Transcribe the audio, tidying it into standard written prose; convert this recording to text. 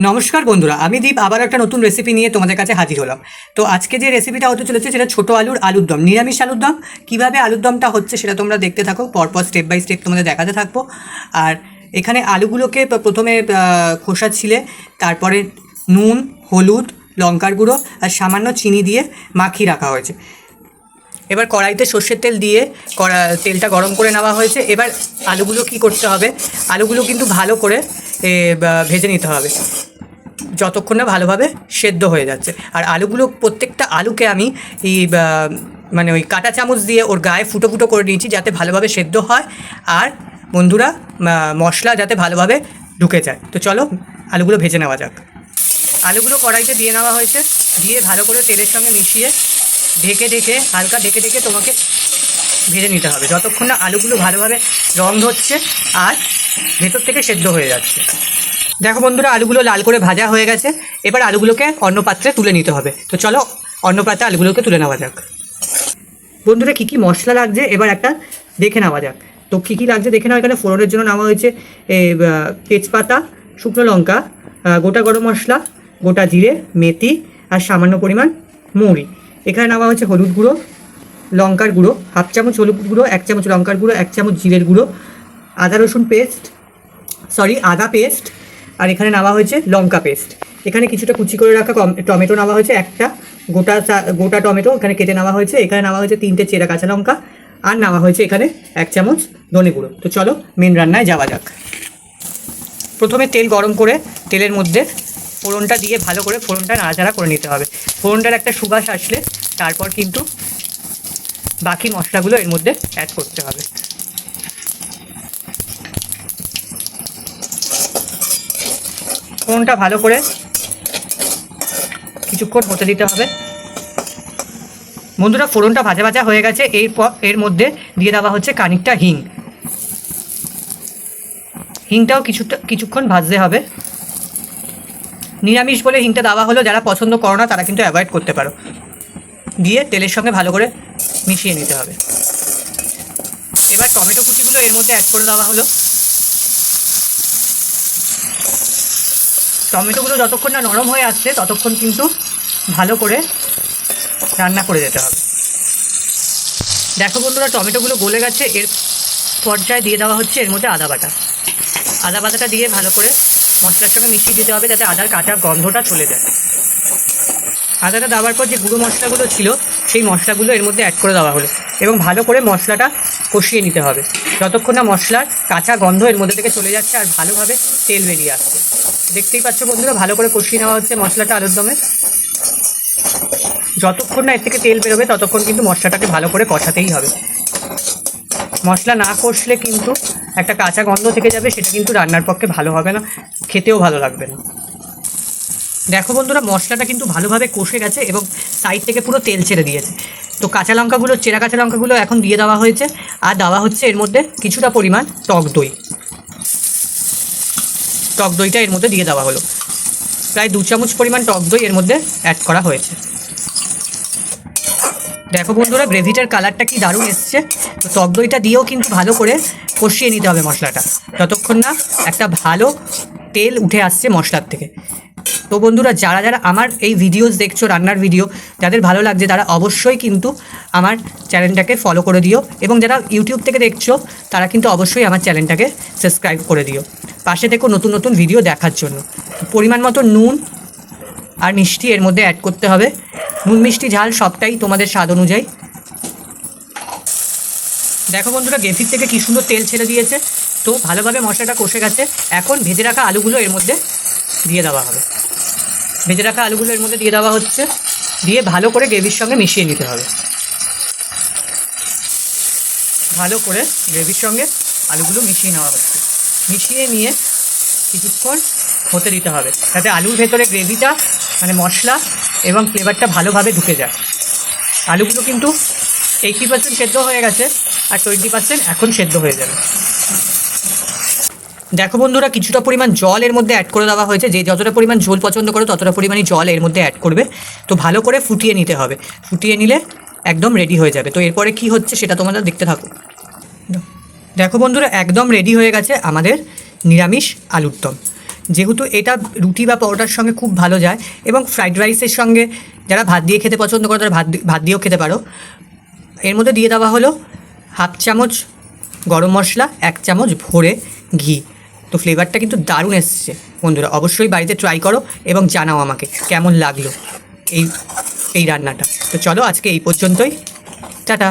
নমস্কার বন্ধুরা, আমি দীপ আবার একটা নতুন রেসিপি নিয়ে তোমাদের কাছে হাজির হলাম। তো আজকে যে রেসিপিটা হতে চলেছে সেটা ছোট আলুর দম, নিরামিষ আলুর দম। কীভাবে আলুর দমটা হচ্ছে সেটা তোমরা দেখতে থাকো, পরপর স্টেপ বাই স্টেপ তোমাদের দেখাতে থাকবো। আর এখানে আলুগুলোকে প্রথমে খোসা ছিলে, তারপরে নুন, হলুদ, লঙ্কার গুঁড়ো আর সামান্য চিনি দিয়ে মাখিয়ে রাখা হয়েছে। এবার কড়াইতে সর্ষের তেল দিয়ে তেলটা গরম করে নেওয়া হয়েছে। এবার আলুগুলো কি করতে হবে, আলুগুলো কিন্তু ভালো করে ভেজে নিতে হবে যতক্ষণ না ভালোভাবে সেদ্ধ হয়ে যাচ্ছে। আর আলুগুলো, প্রত্যেকটা আলুকে আমি মানে ওই কাঁটা চামচ দিয়ে ওর গায়ে ফুটো ফুটো করে নিয়েছি যাতে ভালোভাবে সেদ্ধ হয় আর বন্ধুরা মশলা যাতে ভালোভাবে ঢুকে যায়। তো চলো আলুগুলো ভেজে নেওয়া যাক। আলুগুলো কড়াইতে দিয়ে নেওয়া হয়েছে, দিয়ে ভালো করে তেলের সঙ্গে মিশিয়ে হালকা ঢেকে তোমাকে ভেজে নিতে হবে যতক্ষণ না আলুগুলো ভালোভাবে রং ধরছে আর ভেতর থেকে সেদ্ধ হয়ে যাচ্ছে। দেখো বন্ধুরা, আলুগুলো লাল করে ভাজা হয়ে গেছে। এবার আলুগুলোকে অন্য পাত্রে তুলে নিতে হবে। তো চলো অন্য পাত্রে আলুগুলোকে তুলে নেওয়া যাক। বন্ধুরা, কী কী মশলা লাগছে এবার একটা দেখে নেওয়া যাক। তো কী কী লাগছে দেখে নাও। এখানে ফোড়নের জন্য নেওয়া হয়েছে তেজপাতা, শুকনো লঙ্কা, গোটা গরম মশলা, গোটা জিরে, মেথি আর সামান্য পরিমাণ মৌরি। এখানে নেওয়া হয়েছে হলুদ গুঁড়ো, লঙ্কার গুঁড়ো, হাফ চামচ হলুদ গুঁড়ো, 1 চামচ লঙ্কার গুঁড়ো, 1 চামচ জিরের গুঁড়ো, আদা পেস্ট, আর এখানে নেওয়া হয়েছে লঙ্কা পেস্ট। এখানে কিছুটা কুচি করে রাখা টমেটো নেওয়া হয়েছে, একটা গোটা টমেটো এখানে কেটে নেওয়া হয়েছে। এখানে নেওয়া হয়েছে 3টে চেরা কাঁচা লঙ্কা, আর নেওয়া হয়েছে এখানে 1 চামচ ধনে গুঁড়ো। তো চলো মেন রান্নায় যাওয়া যাক। প্রথমে তেল গরম করে তেলের মধ্যে ফোড়নটা দিয়ে ভালো করে ফোড়নটা নাড়াচাড়া করে নিতে হবে। ফোড়নটার একটা সুবাস আসলে তারপর কিন্তু বাকি মশলাগুলো এর মধ্যে অ্যাড করতে হবে। ফোড়নটা ভালো করে কিছুক্ষণ হতে দিতে হবে। বন্ধুরা, ফোড়নটা ভাজা ভাজা হয়ে গেছে। এর মধ্যে দিয়ে দেওয়া হচ্ছে খানিকটা হিংটাও কিছুক্ষণ ভাজতে হবে। নিরামিষ বলে হিংটা দেওয়া হলো, যারা পছন্দ করো না তারা কিন্তু অ্যাভয়েড করতে পারো। দিয়ে তেলের সঙ্গে ভালো করে মিশিয়ে নিতে হবে। এবার টমেটো কুচিগুলো এর মধ্যে অ্যাড করে দেওয়া হলো। টমেটোগুলো যতক্ষণ না নরম হয়ে আসছে ততক্ষণ কিন্তু ভালো করে রান্না করে যেতে হবে। দেখো বন্ধুরা, টমেটোগুলো গলে গেছে। এর পর্যায়ে দিয়ে দেওয়া হচ্ছে এর মধ্যে আদা বাটাটা দিয়ে ভালো করে মশলার সঙ্গে মিশিয়ে দিতে হবে যাতে আদার কাঁচা গন্ধটা চলে যায়। আদাটা দেওয়ার পর যে গুঁড়ো মশলাগুলো ছিল সেই মশলাগুলো এর মধ্যে অ্যাড করে দেওয়া হলো এবং ভালো করে মশলাটা কষিয়ে নিতে হবে যতক্ষণ না মশলার কাঁচা গন্ধ এর মধ্যে থেকে চলে যাচ্ছে আর ভালোভাবে তেল বেরিয়ে আসছে। দেখতেই পাচ্ছ বন্ধুরা, ভালো করে কষিয়ে নেওয়া হচ্ছে মশলাটা আলুর দমে। যতক্ষণ না এর থেকে তেল বেরোবে ততক্ষণ কিন্তু মশলাটাকে ভালো করে কষাতেই হবে। মশলা না কষলে কিন্তু একটা কাঁচা গন্ধ থেকে যাবে, সেটা কিন্তু রান্নার পক্ষে ভালো হবে না, খেতেও ভালো লাগবে না। দেখো বন্ধুরা, মশলাটা কিন্তু ভালোভাবে কষে গেছে এবং সাইড থেকে পুরো তেল ছেড়ে দিয়েছে। তো চেরা কাঁচা লঙ্কাগুলো এখন দিয়ে দেওয়া হয়েছে আর দেওয়া হচ্ছে এর মধ্যে কিছুটা পরিমাণ টক দইটা এর মধ্যে দিয়ে দেওয়া হলো। প্রায় 2 চামচ পরিমাণ টক দই এর মধ্যে অ্যাড করা হয়েছে। দেখো বন্ধুরা, গ্রেভিটার কালারটা কি দারুণ এসছে। তো টক দইটা দিয়েও কিন্তু ভালো করে কষিয়ে নিতে হবে মশলাটা যতক্ষণ না একটা ভালো তেল উঠে আসছে মশলার থেকে। তো বন্ধুরা, যারা আমার এই ভিডিওস দেখছো, রান্নার ভিডিও যাদের ভালো লাগছে তারা অবশ্যই কিন্তু আমার চ্যানেলটাকে ফলো করে দিও এবং যারা ইউটিউব থেকে দেখছো তারা কিন্তু অবশ্যই আমার চ্যানেলটাকে সাবস্ক্রাইব করে দিও। পাশে থেকে নতুন নতুন ভিডিও দেখার জন্য পরিমাণ মতো নুন আর মিষ্টি এর মধ্যে অ্যাড করতে হবে। নুন মিষ্টি ঝাল সবটাই তোমাদের স্বাদ অনুযায়ী। দেখো বন্ধুরা, গ্রেভির থেকে কী সুন্দর তেল ছেড়ে দিয়েছে। তো ভালোভাবে মশলাটা কষে গেছে। এখন ভেজে রাখা আলুগুলো এর মধ্যে দিয়ে দেওয়া হবে। দিয়ে ভালো করে গ্রেভির সঙ্গে মিশিয়ে নিতে হবে। ভালো করে গ্রেভির সঙ্গে আলুগুলো মিশিয়ে নেওয়া হচ্ছে। মিশিয়ে নিয়ে কিছুক্ষণ হতে দিতে হবে যাতে আলুর ভেতরে গ্রেভিটা মানে মশলা এবং ফ্লেভারটা ভালোভাবে ঢুকে যায়। আলুগুলো কিন্তু 80% সেদ্ধ হয়ে গেছে আর 20% এখন সেদ্ধ হয়ে যাবে। দেখো বন্ধুরা, কিছুটা পরিমাণ জল এর মধ্যে অ্যাড করে দেওয়া হয়েছে। যে যতটা পরিমাণ ঝোল পছন্দ করো ততটা পরিমাণই জল এর মধ্যে অ্যাড করবে। তো ভালো করে ফুটিয়ে নিতে হবে। ফুটিয়ে নিলে একদম রেডি হয়ে যাবে। তো এরপরে কি হচ্ছে সেটা তোমরা দেখতে থাকো। দেখো বন্ধুরা, একদম রেডি হয়ে গেছে আমাদের নিরামিষ আলুর দম। যেহেতু এটা রুটি বা পরোটার সঙ্গে খুব ভালো যায় এবং ফ্রাইড রাইসের সঙ্গে যারা ভাত দিয়ে খেতে পছন্দ করে তারা ভাত দিয়েও খেতে পারো। এর মধ্যে দিয়ে দেওয়া হলো 1/2 চামচ গরম মশলা, 1 চামচ ভরে ঘি। তো ফ্লেভারটা কিন্তু দারুণ এসছে বন্ধুরা, অবশ্যই বাড়িতে ট্রাই করো এবং জানাও আমাকে কেমন লাগলো এই রান্নাটা। তো চলো আজকে এই পর্যন্তই, টাটা।